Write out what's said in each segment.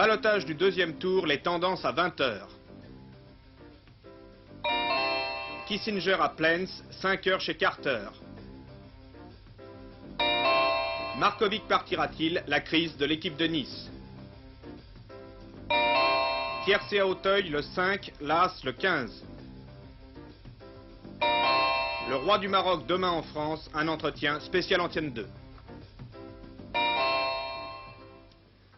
Ballottage du deuxième tour, les tendances à 20 h. Kissinger à Plens, 5 h chez Carter. Markovic partira-t-il? La crise de l'équipe de Nice. Kiersey à Auteuil le 5, Las le 15. Le roi du Maroc demain en France, un entretien spécial Antienne 2.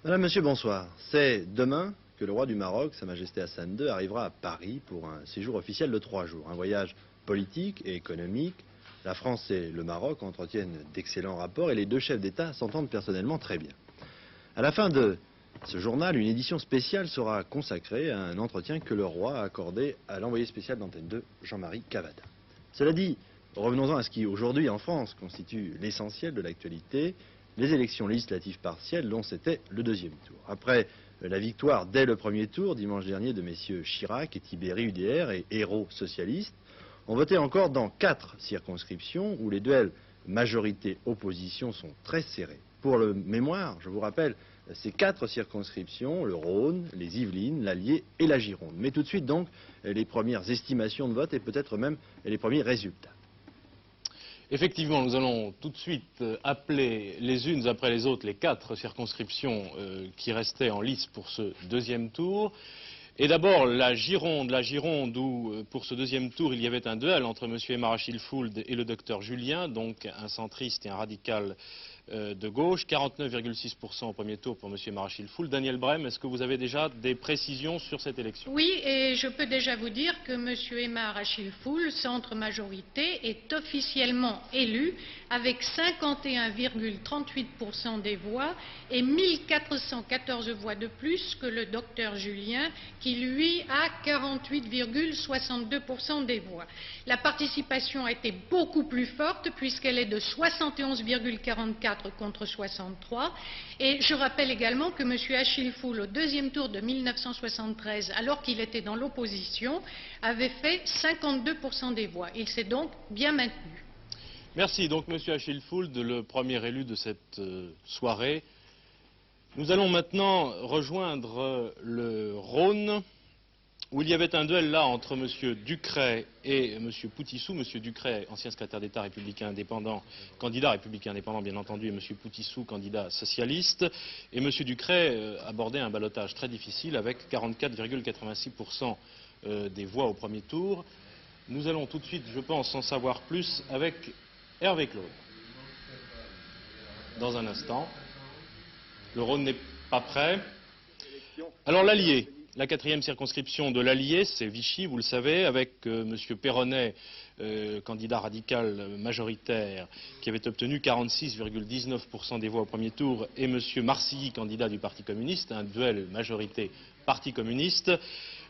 Madame, Monsieur, bonsoir. C'est demain que le roi du Maroc, Sa Majesté Hassan II, arrivera à Paris pour un séjour officiel de 3 jours. Un voyage politique et économique. La France et le Maroc entretiennent d'excellents rapports et les deux chefs d'État s'entendent personnellement très bien. À la fin de ce journal, une édition spéciale sera consacrée à un entretien que le roi a accordé à l'envoyé spécial d'Antenne 2, Jean-Marie Cavada. Cela dit, revenons-en à ce qui aujourd'hui en France constitue l'essentiel de l'actualité, les élections législatives partielles dont c'était le deuxième tour. Après la victoire dès le premier tour, dimanche dernier, de messieurs Chirac et Tibéri UDR et Hérault socialistes, on votait encore dans 4 circonscriptions où les duels majorité-opposition sont très serrés. Pour le mémoire, je vous rappelle, ces 4 circonscriptions, le Rhône, les Yvelines, l'Allier et la Gironde. Mais tout de suite donc, les premières estimations de vote et peut-être même les premiers résultats. Effectivement, nous allons tout de suite appeler les unes après les autres les 4 circonscriptions qui restaient en lice pour ce deuxième tour. Et d'abord la Gironde où pour ce deuxième tour il y avait un duel entre M. Émar Achille-Fould et le docteur Julien, donc un centriste et un radical de gauche, 49,6% au premier tour pour M. Émar Achille-Fould. Daniel Brem, est-ce que vous avez déjà des précisions sur cette élection? Oui, et je peux déjà vous dire que M. Émar Achille-Fould, centre majorité, est officiellement élu avec 51,38% des voix et 1414 voix de plus que le docteur Julien, qui lui a 48,62% des voix. La participation a été beaucoup plus forte puisqu'elle est de 71,44 contre 63. Et je rappelle également que M. Achille-Fould, au deuxième tour de 1973, alors qu'il était dans l'opposition, avait fait 52% des voix. Il s'est donc bien maintenu. Merci. Donc M. Achille-Fould, le premier élu de cette soirée. Nous allons maintenant rejoindre le Rhône, où il y avait un duel là entre M. Ducret et M. Poutissou. M. Ducret, ancien secrétaire d'État républicain indépendant, candidat républicain indépendant bien entendu, et M. Poutissou, candidat socialiste. Et M. Ducret abordait un ballottage très difficile avec 44,86% des voix au premier tour. Nous allons tout de suite, je pense, en savoir plus avec Hervé Claude. Dans un instant. Le Rhône n'est pas prêt. Alors l'Allier. La 4e circonscription de l'Allier, c'est Vichy, vous le savez, avec M. Perronnet, candidat radical majoritaire, qui avait obtenu 46,19% des voix au premier tour, et M. Marcilly, candidat du Parti communiste, un duel majorité Parti communiste.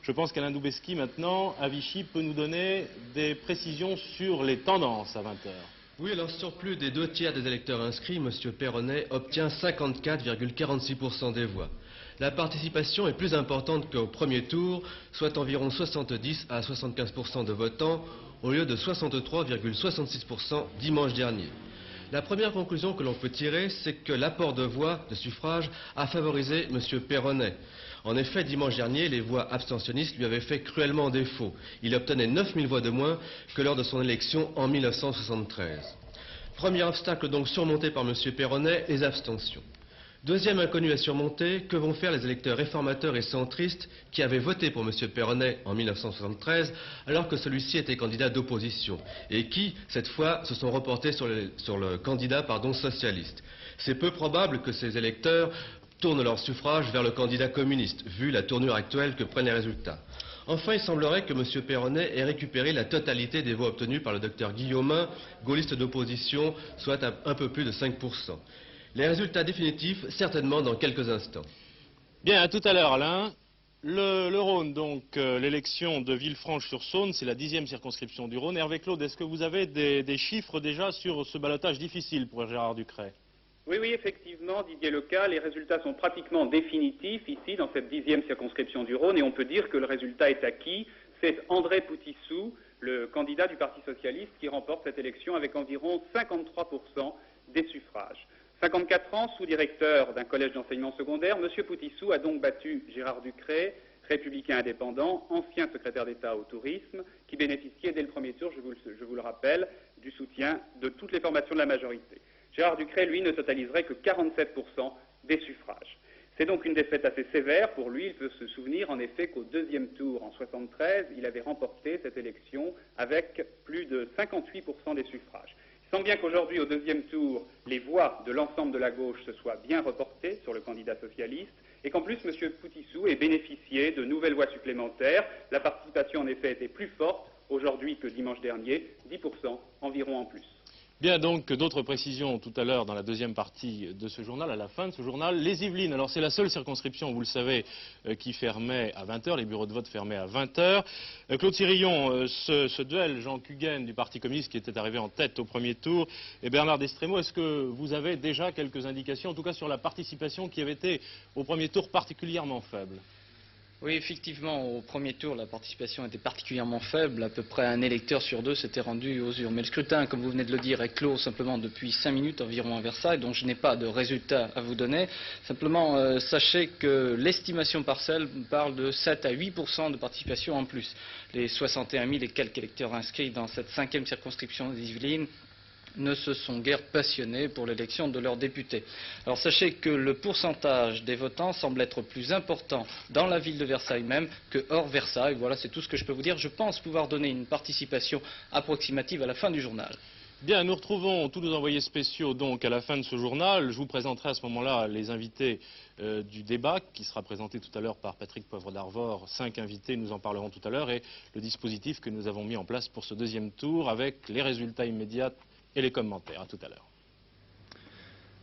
Je pense qu'Alain Doubesky, maintenant, à Vichy, peut nous donner des précisions sur les tendances à 20 h. Oui, alors sur plus des 2/3 des électeurs inscrits, M. Perronnet obtient 54,46% des voix. La participation est plus importante qu'au premier tour, soit environ 70 à 75% de votants, au lieu de 63,66% dimanche dernier. La première conclusion que l'on peut tirer, c'est que l'apport de voix, de suffrage, a favorisé M. Perronnet. En effet, dimanche dernier, les voix abstentionnistes lui avaient fait cruellement défaut. Il obtenait 9000 voix de moins que lors de son élection en 1973. Premier obstacle donc surmonté par M. Perronnet, les abstentions. Deuxième inconnu à surmonter, que vont faire les électeurs réformateurs et centristes qui avaient voté pour M. Perronnet en 1973 alors que celui-ci était candidat d'opposition et qui, cette fois, se sont reportés sur le candidat socialiste. C'est peu probable que ces électeurs tournent leur suffrage vers le candidat communiste, vu la tournure actuelle que prennent les résultats. Enfin, il semblerait que M. Perronnet ait récupéré la totalité des voix obtenues par le docteur Guillaumin, gaulliste d'opposition, soit un peu plus de 5%. Les résultats définitifs, certainement dans quelques instants. Bien, à tout à l'heure, Alain. Le Rhône, donc, l'élection de Villefranche-sur-Saône, c'est la 10e circonscription du Rhône. Hervé Claude, est-ce que vous avez des chiffres déjà sur ce ballottage difficile pour Gérard Ducret? Oui, effectivement, Didier Leca, les résultats sont pratiquement définitifs ici, dans cette 10e circonscription du Rhône, et on peut dire que le résultat est acquis. C'est André Poutissou, le candidat du Parti socialiste, qui remporte cette élection avec environ 53% des suffrages. 54 ans, sous-directeur d'un collège d'enseignement secondaire, M. Poutissou a donc battu Gérard Ducret, républicain indépendant, ancien secrétaire d'État au tourisme, qui bénéficiait dès le premier tour, je vous le rappelle, du soutien de toutes les formations de la majorité. Gérard Ducret, lui, ne totaliserait que 47% des suffrages. C'est donc une défaite assez sévère pour lui. Il peut se souvenir en effet qu'au deuxième tour, en 1973, il avait remporté cette élection avec plus de 58% des suffrages. Il semble bien qu'aujourd'hui, au deuxième tour, les voix de l'ensemble de la gauche se soient bien reportées sur le candidat socialiste et qu'en plus, M. Poutissou ait bénéficié de nouvelles voix supplémentaires. La participation, en effet, était plus forte aujourd'hui que dimanche dernier, 10% environ en plus. Bien, donc, d'autres précisions tout à l'heure dans la deuxième partie de ce journal, à la fin de ce journal. Les Yvelines, alors c'est la seule circonscription, vous le savez, qui fermait à 20 h, les bureaux de vote fermaient à 20 h. Claude Sirillon, ce duel, Jean Cuguen du Parti communiste qui était arrivé en tête au premier tour, et Bernard Destremo, est-ce que vous avez déjà quelques indications, en tout cas sur la participation qui avait été au premier tour particulièrement faible ? Oui, effectivement, au premier tour, la participation était particulièrement faible. À peu près un électeur sur deux s'était rendu aux urnes. Mais le scrutin, comme vous venez de le dire, est clos simplement depuis 5 minutes environ à Versailles, donc je n'ai pas de résultat à vous donner. Simplement, sachez que l'estimation partielle parle de 7 à 8% de participation en plus. Les 61 000 et quelques électeurs inscrits dans cette 5e circonscription des Yvelines ne se sont guère passionnés pour l'élection de leurs députés. Alors sachez que le pourcentage des votants semble être plus important dans la ville de Versailles même que hors Versailles. Voilà, c'est tout ce que je peux vous dire. Je pense pouvoir donner une participation approximative à la fin du journal. Bien, nous retrouvons tous nos envoyés spéciaux donc à la fin de ce journal. Je vous présenterai à ce moment-là les invités du débat qui sera présenté tout à l'heure par Patrick Poivre d'Arvor. 5 invités, nous en parlerons tout à l'heure, et le dispositif que nous avons mis en place pour ce deuxième tour avec les résultats immédiats et les commentaires. À tout à l'heure.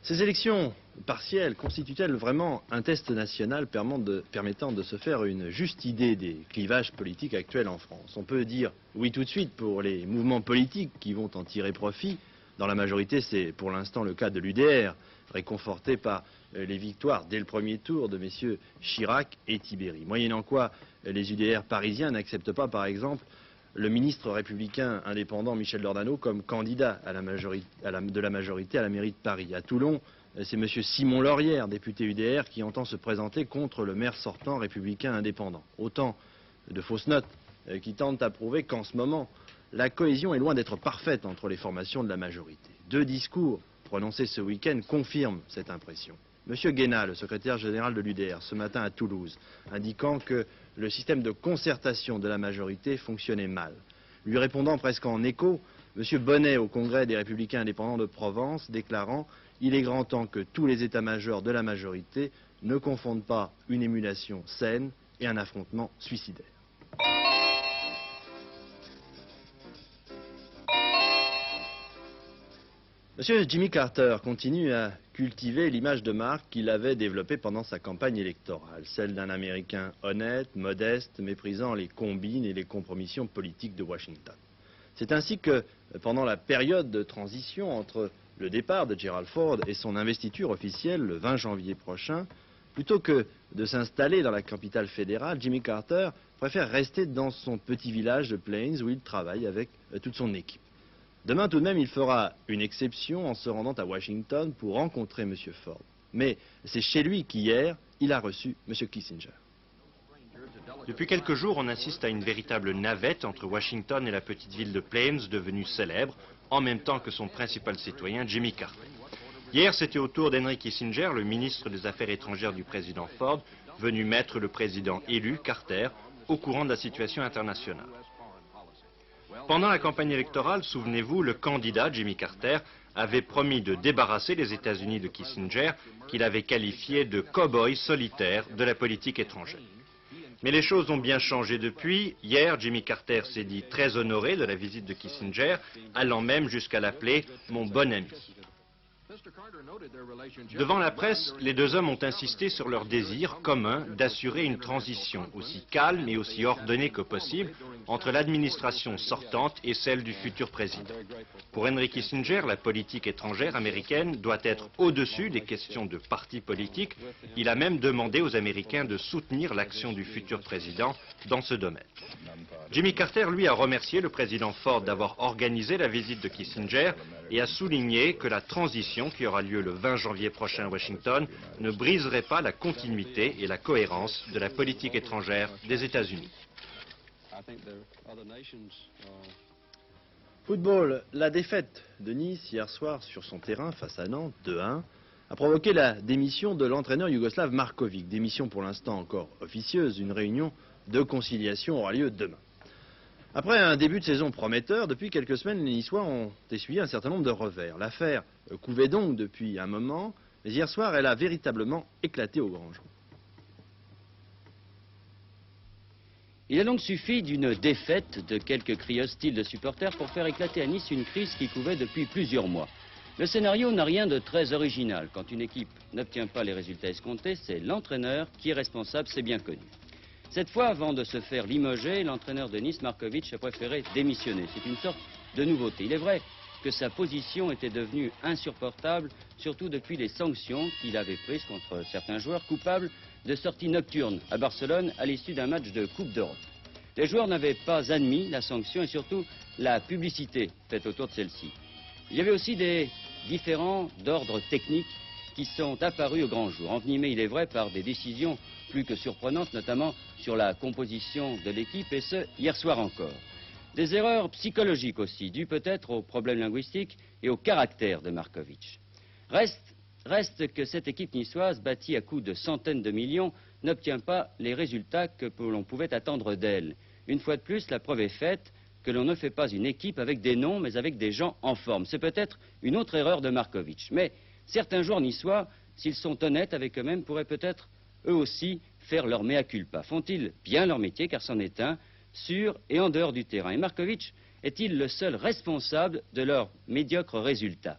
Ces élections partielles constituent-elles vraiment un test national permettant de se faire une juste idée des clivages politiques actuels en France? On peut dire oui tout de suite pour les mouvements politiques qui vont en tirer profit. Dans la majorité, c'est pour l'instant le cas de l'UDR, réconforté par les victoires dès le premier tour de messieurs Chirac et Tibéri. Moyennant quoi, les UDR parisiens n'acceptent pas, par exemple, le ministre républicain indépendant Michel Dordaneau comme candidat de la majorité à la mairie de Paris. À Toulon, c'est M. Simon Laurière, député UDR, qui entend se présenter contre le maire sortant républicain indépendant. Autant de fausses notes qui tentent à prouver qu'en ce moment, la cohésion est loin d'être parfaite entre les formations de la majorité. 2 discours prononcés ce week-end confirment cette impression. M. Guéna, le secrétaire général de l'UDR, ce matin à Toulouse, indiquant que le système de concertation de la majorité fonctionnait mal. Lui répondant presque en écho, M. Bonnet au Congrès des Républicains indépendants de Provence, déclarant « Il est grand temps que tous les états-majors de la majorité ne confondent pas une émulation saine et un affrontement suicidaire ». M. Jimmy Carter continue à cultiver l'image de marque qu'il avait développée pendant sa campagne électorale, celle d'un Américain honnête, modeste, méprisant les combines et les compromissions politiques de Washington. C'est ainsi que, pendant la période de transition entre le départ de Gerald Ford et son investiture officielle le 20 janvier prochain, plutôt que de s'installer dans la capitale fédérale, Jimmy Carter préfère rester dans son petit village de Plains où il travaille avec toute son équipe. Demain, tout de même, il fera une exception en se rendant à Washington pour rencontrer M. Ford. Mais c'est chez lui qu'hier, il a reçu M. Kissinger. Depuis quelques jours, on assiste à une véritable navette entre Washington et la petite ville de Plains, devenue célèbre, en même temps que son principal citoyen, Jimmy Carter. Hier, c'était au tour d'Henry Kissinger, le ministre des Affaires étrangères du président Ford, venu mettre le président élu, Carter, au courant de la situation internationale. Pendant la campagne électorale, souvenez-vous, le candidat, Jimmy Carter, avait promis de débarrasser les États-Unis de Kissinger, qu'il avait qualifié de cow-boy solitaire de la politique étrangère. Mais les choses ont bien changé depuis. Hier, Jimmy Carter s'est dit très honoré de la visite de Kissinger, allant même jusqu'à l'appeler « mon bon ami ». Devant la presse, les 2 hommes ont insisté sur leur désir commun d'assurer une transition aussi calme et aussi ordonnée que possible entre l'administration sortante et celle du futur président. Pour Henry Kissinger, la politique étrangère américaine doit être au-dessus des questions de partis politiques. Il a même demandé aux Américains de soutenir l'action du futur président dans ce domaine. Jimmy Carter, lui, a remercié le président Ford d'avoir organisé la visite de Kissinger et a souligné que la transition qui aura lieu le 20 janvier prochain à Washington ne briserait pas la continuité et la cohérence de la politique étrangère des États-Unis. Football, la défaite de Nice hier soir sur son terrain face à Nantes, 2-1, a provoqué la démission de l'entraîneur yougoslave Markovic. Démission pour l'instant encore officieuse, une réunion de conciliation aura lieu demain. Après un début de saison prometteur, depuis quelques semaines, les Niçois ont essuyé un certain nombre de revers. L'affaire couvait donc depuis un moment, mais hier soir, elle a véritablement éclaté au grand jour. Il a donc suffi d'une défaite de quelques cris hostiles de supporters pour faire éclater à Nice une crise qui couvait depuis plusieurs mois. Le scénario n'a rien de très original. Quand une équipe n'obtient pas les résultats escomptés, c'est l'entraîneur qui est responsable, c'est bien connu. Cette fois, avant de se faire limoger, l'entraîneur de Nice, Markovic, a préféré démissionner. C'est une sorte de nouveauté. Il est vrai que sa position était devenue insupportable, surtout depuis les sanctions qu'il avait prises contre certains joueurs coupables de sorties nocturnes à Barcelone à l'issue d'un match de Coupe d'Europe. Les joueurs n'avaient pas admis la sanction et surtout la publicité faite autour de celle-ci. Il y avait aussi des différends d'ordre technique qui sont apparus au grand jour, envenimés, il est vrai, par des décisions plus que surprenantes, notamment sur la composition de l'équipe, et ce, hier soir encore. Des erreurs psychologiques aussi, dues peut-être aux problèmes linguistiques et au caractère de Markovic. Reste que cette équipe niçoise, bâtie à coups de centaines de millions, n'obtient pas les résultats que l'on pouvait attendre d'elle. Une fois de plus, la preuve est faite que l'on ne fait pas une équipe avec des noms, mais avec des gens en forme. C'est peut-être une autre erreur de Markovic. Mais certains joueurs niçois, s'ils sont honnêtes avec eux-mêmes, pourraient peut-être eux aussi faire leur mea culpa. Font-ils bien leur métier, car c'en est un, sur et en dehors du terrain? Et Markovic est-il le seul responsable de leurs médiocres résultats?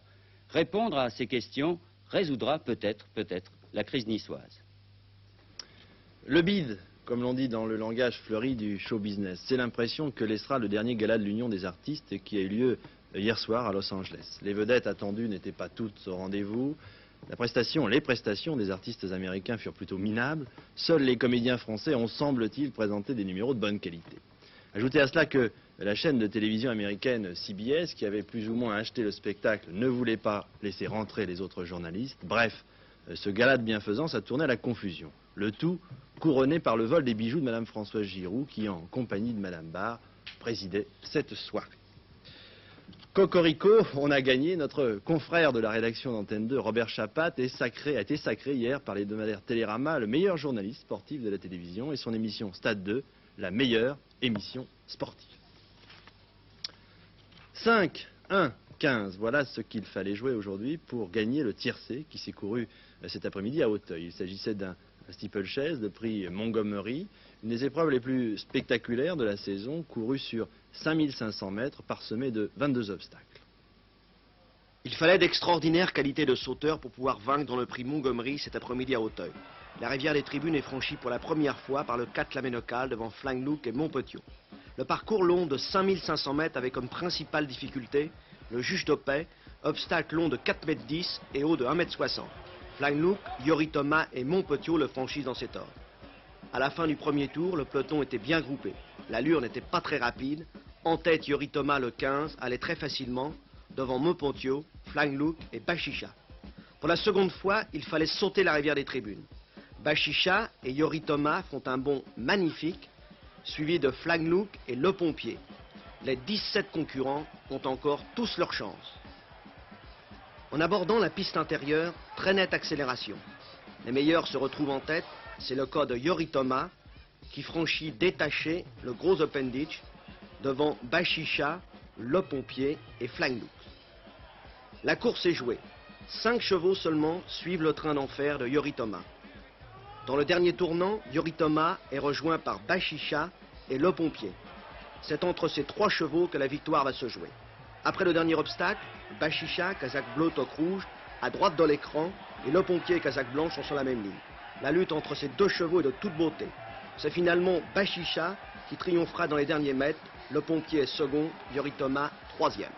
Répondre à ces questions résoudra peut-être la crise niçoise. Le bide, comme l'on dit dans le langage fleuri du show business, c'est l'impression que laissera le dernier gala de l'Union des artistes qui a eu lieu hier soir à Los Angeles. Les vedettes attendues n'étaient pas toutes au rendez-vous. Les prestations des artistes américains furent plutôt minables. Seuls les comédiens français ont, semble-t-il, présenté des numéros de bonne qualité. Ajoutez à cela que la chaîne de télévision américaine CBS, qui avait plus ou moins acheté le spectacle, ne voulait pas laisser rentrer les autres journalistes. Bref, ce gala de bienfaisance a tourné à la confusion. Le tout couronné par le vol des bijoux de Mme Françoise Giroud, qui, en compagnie de Mme Barr, présidait cette soirée. Cocorico, on a gagné. Notre confrère de la rédaction d'Antenne 2, Robert Chapat, a été sacré hier par l'hebdomadaire Télérama le meilleur journaliste sportif de la télévision et son émission Stade 2, la meilleure émission sportive. 5, 1, 15, voilà ce qu'il fallait jouer aujourd'hui pour gagner le tiercé qui s'est couru cet après-midi à Auteuil. Il s'agissait d'un steeplechase de prix Montgomery, une des épreuves les plus spectaculaires de la saison, courue sur 5500 mètres, parsemée de 22 obstacles. Il fallait d'extraordinaires qualités de sauteur pour pouvoir vaincre dans le prix Montgomery cet après-midi à Auteuil. La rivière des Tribunes est franchie pour la première fois par le 4 Laménocal devant Flanglook et Montpetiot. Le parcours long de 5500 mètres avait comme principale difficulté le juge de paix, obstacle long de 4,10 m et haut de 1,60 m. Flanglook, Yori Thomas et Montpetiot le franchissent dans cet ordre. À la fin du premier tour, le peloton était bien groupé. L'allure n'était pas très rapide. En tête, Yori Thomas, le 15, allait très facilement, devant Montpetiot, Flanglook et Bachicha. Pour la seconde fois, il fallait sauter la rivière des Tribunes. Bachicha et Yori Thomas font un bond magnifique, suivi de Flanglook et Le Pompier. Les 17 concurrents ont encore tous leur chance. En abordant la piste intérieure, très nette accélération. Les meilleurs se retrouvent en tête, c'est le cas de Yori Thomas, qui franchit détaché le gros Open Ditch devant Bachicha, Le Pompier et Flanglook. La course est jouée. 5 chevaux seulement suivent le train d'enfer de Yori Thomas. Dans le dernier tournant, Yori Thomas est rejoint par Bachicha et Le Pompier. C'est entre ces 3 chevaux que la victoire va se jouer. Après le dernier obstacle, Bachicha, casaque bleu toque rouge, à droite de l'écran, et Le Pompier, casaque blanche, sont sur la même ligne. La lutte entre ces 2 chevaux est de toute beauté. C'est finalement Bachicha qui triomphera dans les derniers mètres. Le pompier est second, Yori Thomas troisième.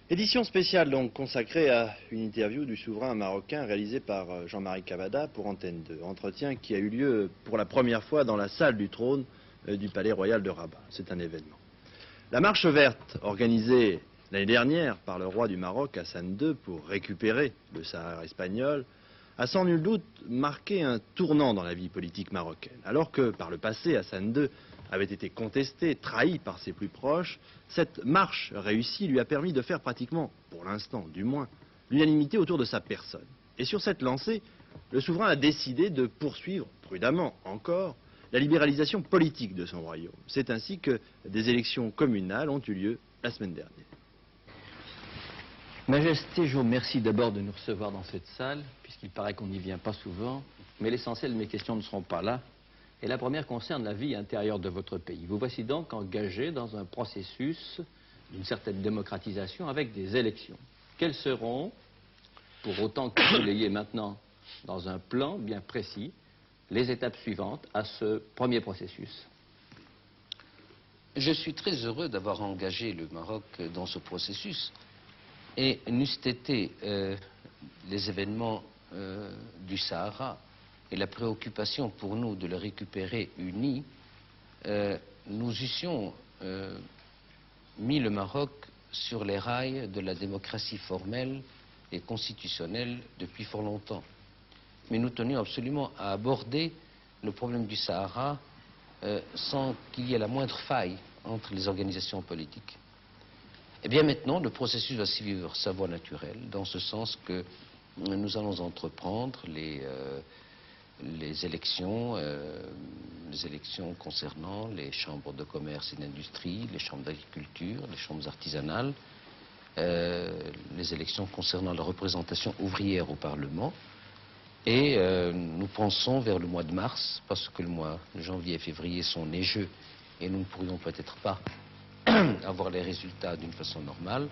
Édition spéciale donc consacrée à une interview du souverain marocain réalisée par Jean-Marie Cavada pour Antenne 2. Entretien qui a eu lieu pour la première fois dans la salle du trône du Palais Royal de Rabat. C'est un événement. La marche verte organisée l'année dernière par le roi du Maroc Hassan II pour récupérer le Sahara espagnol a sans nul doute marqué un tournant dans la vie politique marocaine. Alors que par le passé Hassan II avait été contesté, trahi par ses plus proches, cette marche réussie lui a permis de faire pratiquement, pour l'instant du moins, l'unanimité autour de sa personne. Et sur cette lancée, le souverain a décidé de poursuivre, prudemment encore, la libéralisation politique de son royaume. C'est ainsi que des élections communales ont eu lieu la semaine dernière. Majesté, je vous remercie d'abord de nous recevoir dans cette salle, puisqu'il paraît qu'on n'y vient pas souvent, mais l'essentiel de mes questions ne seront pas là. Et la première concerne la vie intérieure de votre pays. Vous voici donc engagé dans un processus d'une certaine démocratisation avec des élections. Quelles seront, pour autant que vous l'ayez maintenant dans un plan bien précis, les étapes suivantes à ce premier processus? Je suis très heureux d'avoir engagé le Maroc dans ce processus. Et n'eussent été les événements du Sahara et la préoccupation pour nous de le récupérer uni, nous eussions mis le Maroc sur les rails de la démocratie formelle et constitutionnelle depuis fort longtemps. Mais nous tenions absolument à aborder le problème du Sahara sans qu'il y ait la moindre faille entre les organisations politiques. Et bien maintenant, le processus va suivre sa voie naturelle, dans ce sens que nous allons entreprendre les élections concernant les chambres de commerce et d'industrie, les chambres d'agriculture, les chambres artisanales, les élections concernant la représentation ouvrière au Parlement. Et nous pensons vers le mois de mars, parce que le mois de janvier et février sont neigeux et nous ne pourrions peut-être pas avoir les résultats d'une façon normale.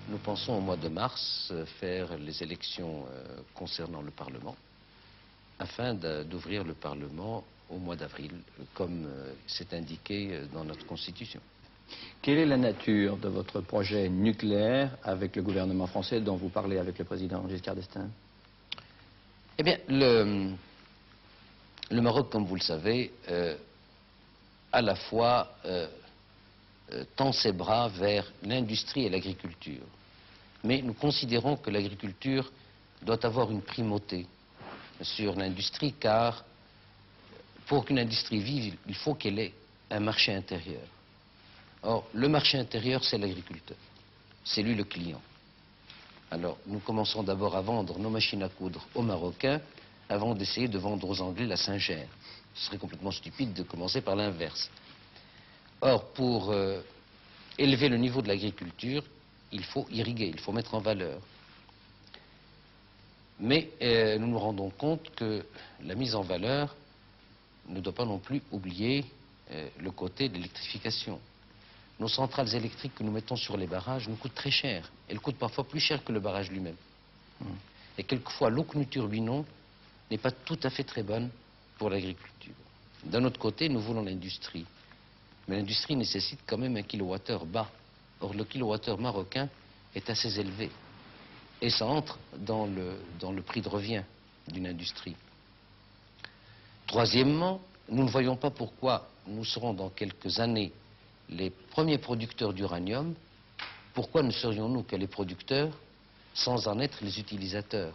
Nous pensons au mois de mars faire les élections concernant le Parlement, afin d'ouvrir le Parlement au mois d'avril, comme c'est indiqué dans notre Constitution. Quelle est la nature de votre projet nucléaire avec le gouvernement français dont vous parlez avec le président Giscard d'Estaing? Eh bien, le Maroc, comme vous le savez, à la fois tend ses bras vers l'industrie et l'agriculture. Mais nous considérons que l'agriculture doit avoir une primauté sur l'industrie, car pour qu'une industrie vive, il faut qu'elle ait un marché intérieur. Or, le marché intérieur, c'est l'agriculteur. C'est lui le client. Alors, nous commençons d'abord à vendre nos machines à coudre aux Marocains avant d'essayer de vendre aux Anglais la Singer. Ce serait complètement stupide de commencer par l'inverse. Or, pour élever le niveau de l'agriculture, il faut irriguer, il faut mettre en valeur. Mais nous nous rendons compte que la mise en valeur ne doit pas non plus oublier le côté de l'électrification. Nos centrales électriques que nous mettons sur les barrages nous coûtent très cher. Elles coûtent parfois plus cher que le barrage lui-même. Et quelquefois, l'eau que nous turbinons n'est pas tout à fait très bonne pour l'agriculture. D'un autre côté, nous voulons l'industrie. Mais l'industrie nécessite quand même un kilowattheure bas. Or, le kilowattheure marocain est assez élevé. Et ça entre dans le prix de revient d'une industrie. Troisièmement, nous ne voyons pas pourquoi nous serons dans quelques années les premiers producteurs d'uranium. Pourquoi ne serions-nous que les producteurs sans en être les utilisateurs?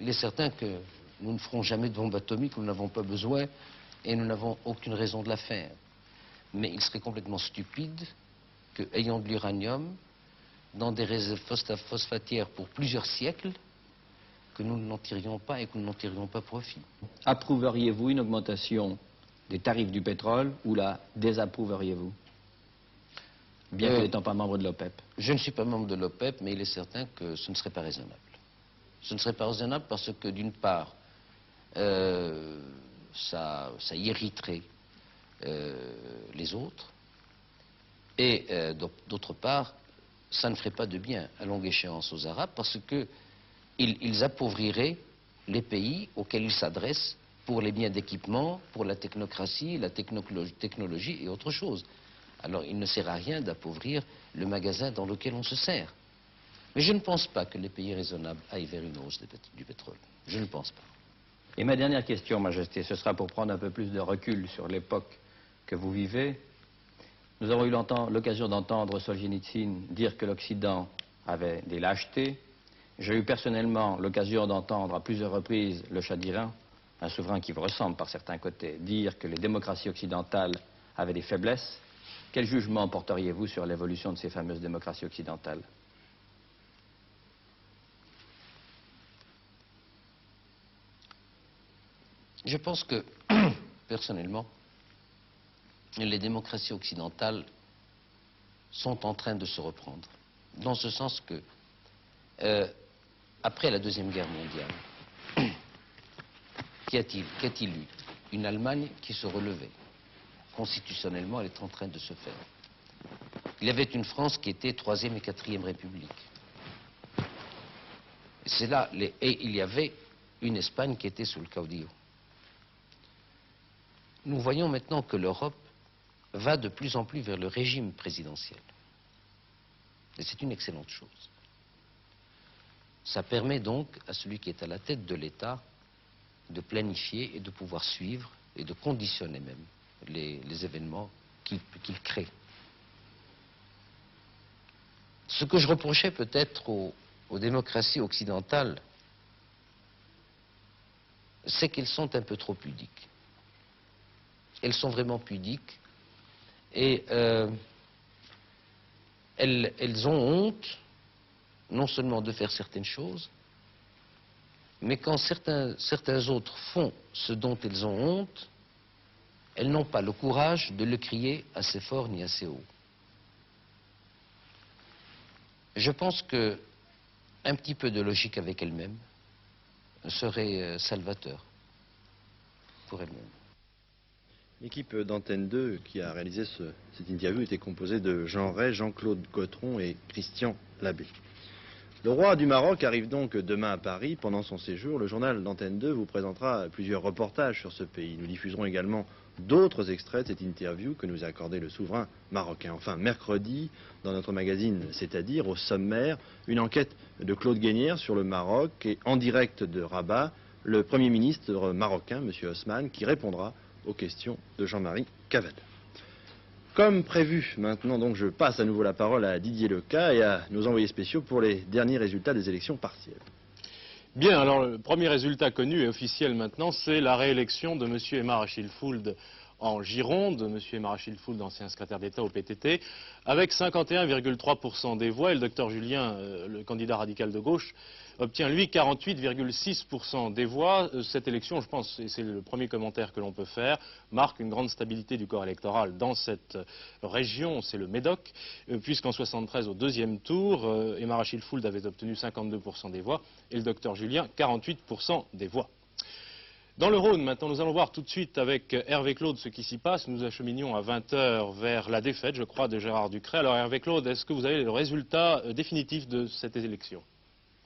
Il est certain que nous ne ferons jamais de bombe atomique, nous n'avons pas besoin et nous n'avons aucune raison de la faire. Mais il serait complètement stupide que, ayant de l'uranium dans des réserves phosphatières pour plusieurs siècles, que nous n'en tirions pas et que nous n'en tirions pas profit. Approuveriez-vous une augmentation des tarifs du pétrole ou la désapprouveriez-vous, bien que n'étant pas membre de l'OPEP? Je ne suis pas membre de l'OPEP, mais il est certain que ce ne serait pas raisonnable. Ce ne serait pas raisonnable parce que, d'une part, ça irriterait les autres. Et d'autre part, ça ne ferait pas de bien à longue échéance aux Arabes parce qu'ils appauvriraient les pays auxquels ils s'adressent pour les biens d'équipement, pour la technocratie, la technologie et autre chose. Alors il ne sert à rien d'appauvrir le magasin dans lequel on se sert. Mais je ne pense pas que les pays raisonnables aillent vers une hausse du pétrole. Je ne pense pas. Et ma dernière question, Majesté, ce sera pour prendre un peu plus de recul sur l'époque que vous vivez. Nous avons eu l'occasion d'entendre Solzhenitsyn dire que l'Occident avait des lâchetés. J'ai eu personnellement l'occasion d'entendre à plusieurs reprises le Shah d'Iran, un souverain qui vous ressemble par certains côtés, dire que les démocraties occidentales avaient des faiblesses. Quel jugement porteriez-vous sur l'évolution de ces fameuses démocraties occidentales? Je pense que, personnellement, les démocraties occidentales sont en train de se reprendre. Dans ce sens que, après la Deuxième Guerre mondiale, qu'a-t-il eu? Une Allemagne qui se relevait. Constitutionnellement, elle est en train de se faire. Il y avait une France qui était 3e et 4e République. Et il y avait une Espagne qui était sous le caudillo. Nous voyons maintenant que l'Europe va de plus en plus vers le régime présidentiel. Et c'est une excellente chose. Ça permet donc à celui qui est à la tête de l'État de planifier et de pouvoir suivre et de conditionner même les événements qu'il crée. Ce que je reprochais peut-être aux démocraties occidentales, c'est qu'elles sont un peu trop pudiques. Elles sont vraiment pudiques et elles ont honte non seulement de faire certaines choses, mais quand certains autres font ce dont elles ont honte, elles n'ont pas le courage de le crier assez fort ni assez haut. Je pense qu'un petit peu de logique avec elles-mêmes serait salvateur pour elles-mêmes. L'équipe d'Antenne 2 qui a réalisé cette interview était composée de Jean Ray, Jean-Claude Gautron et Christian Labbé. Le roi du Maroc arrive donc demain à Paris. Pendant son séjour, le journal d'Antenne 2 vous présentera plusieurs reportages sur ce pays. Nous diffuserons également d'autres extraits de cette interview que nous a accordé le souverain marocain. Enfin, mercredi, dans notre magazine C'est-à-dire, au sommaire, une enquête de Claude Guénière sur le Maroc et en direct de Rabat, le Premier ministre marocain, M. Haussmann, qui répondra aux questions de Jean-Marie Cavade. Comme prévu, maintenant donc je passe à nouveau la parole à Didier Leca et à nos envoyés spéciaux pour les derniers résultats des élections partielles. Bien, alors le premier résultat connu et officiel maintenant, c'est la réélection de M. Émar Achilfould en Gironde, M. Émar Achilfould, ancien secrétaire d'État au PTT, avec 51,3% des voix, et le docteur Julien, le candidat radical de gauche, obtient lui 48,6% des voix. Cette élection, je pense, et c'est le premier commentaire que l'on peut faire, marque une grande stabilité du corps électoral dans cette région, c'est le Médoc, puisqu'en 73, au deuxième tour, Émar Achilfould avait obtenu 52% des voix et le docteur Julien 48% des voix. Dans le Rhône, maintenant, nous allons voir tout de suite avec Hervé Claude ce qui s'y passe. Nous acheminions à 20 h vers la défaite, je crois, de Gérard Ducret. Alors Hervé Claude, est-ce que vous avez le résultat définitif de cette élection ?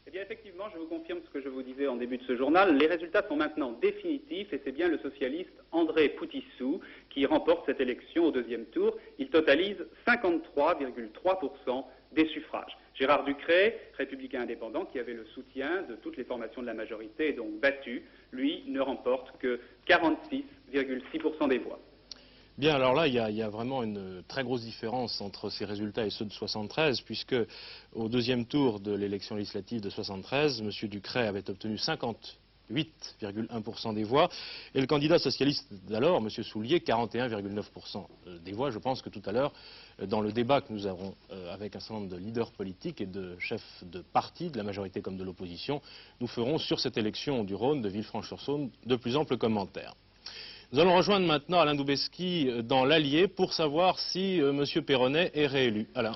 Eh bien, effectivement, je vous confirme ce que je vous disais en début de ce journal. Les résultats sont maintenant définitifs et c'est bien le socialiste André Poutissou qui remporte cette élection au deuxième tour. Il totalise 53,3% des suffrages. Gérard Ducret, républicain indépendant, qui avait le soutien de toutes les formations de la majorité et donc battu, lui ne remporte que 46,6% des voix. Bien, alors là, il y a vraiment une très grosse différence entre ces résultats et ceux de 73, puisque au deuxième tour de l'élection législative de 73, M. Ducret avait obtenu 58,1% des voix, et le candidat socialiste d'alors, M. Soulier, 41,9% des voix. Je pense que tout à l'heure, dans le débat que nous aurons avec un certain nombre de leaders politiques et de chefs de parti, de la majorité comme de l'opposition, nous ferons sur cette élection du Rhône, de Villefranche-sur-Saône, de plus amples commentaires. Nous allons rejoindre maintenant Alain Doubesky dans l'Allier pour savoir si M. Perronnet est réélu. Alain.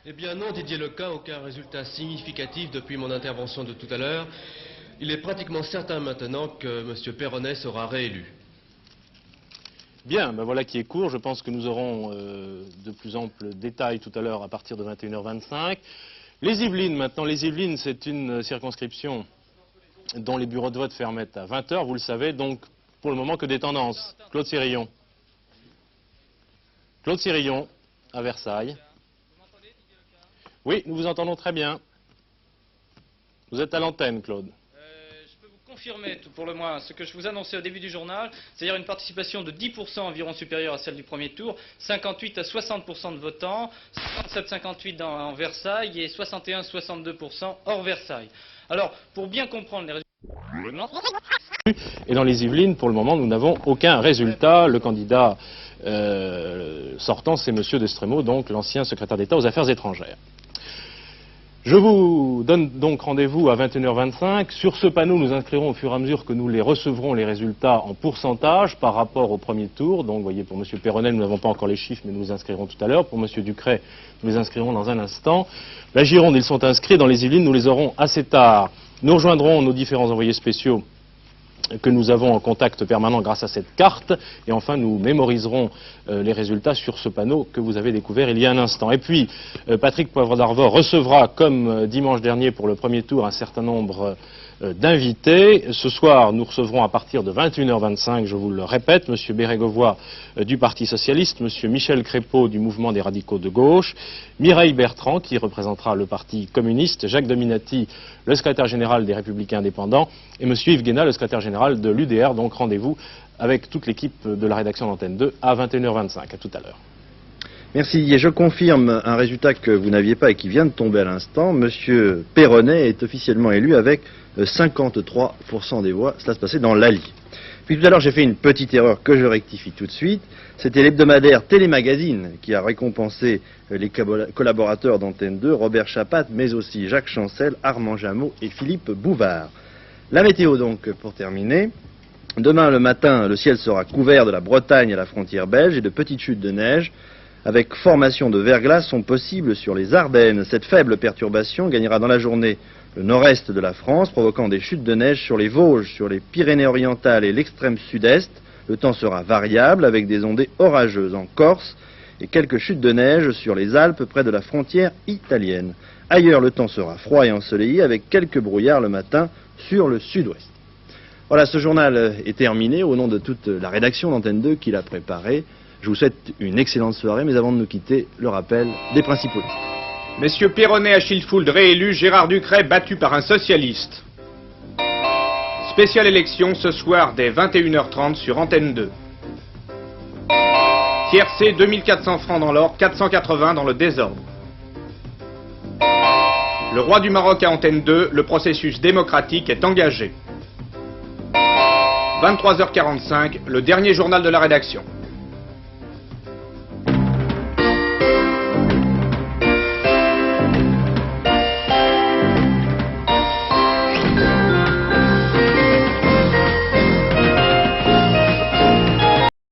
Eh bien non, Didier Leca, aucun résultat significatif depuis mon intervention de tout à l'heure. Il est pratiquement certain maintenant que M. Perronnet sera réélu. Bien, ben voilà qui est court. Je pense que nous aurons de plus amples détails tout à l'heure à partir de 21h25. Les Yvelines, maintenant. Les Yvelines, c'est une circonscription dont les bureaux de vote ferment à 20h, vous le savez, donc pour le moment que des tendances. Claude Sirillon. Claude Sirillon, à Versailles. Oui, nous vous entendons très bien. Vous êtes à l'antenne, Claude. Je peux vous confirmer, tout pour le moins, ce que je vous annonçais au début du journal, c'est-à-dire une participation de 10% environ supérieure à celle du premier tour, 58 à 60% de votants, 57-58 en Versailles et 61-62% hors Versailles. Alors, pour bien comprendre les résultats... Et dans les Yvelines, pour le moment, nous n'avons aucun résultat. Le candidat sortant, c'est M. Destremaux, donc l'ancien secrétaire d'État aux Affaires étrangères. Je vous donne donc rendez-vous à 21h25. Sur ce panneau, nous inscrirons au fur et à mesure que nous les recevrons les résultats en pourcentage par rapport au premier tour. Donc, vous voyez, pour M. Perronnet, nous n'avons pas encore les chiffres, mais nous les inscrirons tout à l'heure. Pour M. Ducret, nous les inscrirons dans un instant. La Gironde, ils sont inscrits. Dans les Yvelines, nous les aurons assez tard. Nous rejoindrons nos différents envoyés spéciaux que nous avons en contact permanent grâce à cette carte. Et enfin, nous mémoriserons les résultats sur ce panneau que vous avez découvert il y a un instant. Et puis, Patrick Poivre d'Arvor recevra, comme dimanche dernier pour le premier tour, un certain nombre d'invités. Ce soir, nous recevrons à partir de 21h25, je vous le répète, M. Bérégovoy du Parti Socialiste, M. Michel Crépeau du Mouvement des Radicaux de Gauche, Mireille Bertrand qui représentera le Parti communiste, Jacques Dominati, le secrétaire général des Républicains indépendants, et M. Yves Guéna, le secrétaire général de l'UDR. Donc rendez-vous avec toute l'équipe de la rédaction d'Antenne 2 à 21h25. À tout à l'heure. Merci. Et je confirme un résultat que vous n'aviez pas et qui vient de tomber à l'instant. Monsieur Perronnet est officiellement élu avec 53% des voix. Cela se passait dans l'Allier. Puis tout à l'heure, j'ai fait une petite erreur que je rectifie tout de suite. C'était l'hebdomadaire Télémagazine qui a récompensé les collaborateurs d'Antenne 2, Robert Chapat, mais aussi Jacques Chancel, Armand Jameau et Philippe Bouvard. La météo donc, pour terminer. Demain le matin, le ciel sera couvert de la Bretagne à la frontière belge et de petites chutes de neige, avec formation de verglas sont possibles sur les Ardennes. Cette faible perturbation gagnera dans la journée le nord-est de la France, provoquant des chutes de neige sur les Vosges, sur les Pyrénées-Orientales et l'extrême sud-est. Le temps sera variable avec des ondées orageuses en Corse et quelques chutes de neige sur les Alpes près de la frontière italienne. Ailleurs, le temps sera froid et ensoleillé avec quelques brouillards le matin sur le sud-ouest. Voilà, ce journal est terminé au nom de toute la rédaction d'Antenne 2 qui l'a préparé. Je vous souhaite une excellente soirée, mais avant de nous quitter, le rappel des principaux listes. Messieurs Perronnet, Achille-Fould réélu, Gérard Ducret battu par un socialiste. Spéciale élection ce soir dès 21h30 sur Antenne 2. Tiercé, 2400 francs dans l'ordre, 480 dans le désordre. Le roi du Maroc à Antenne 2, le processus démocratique est engagé. 23h45, le dernier journal de la rédaction.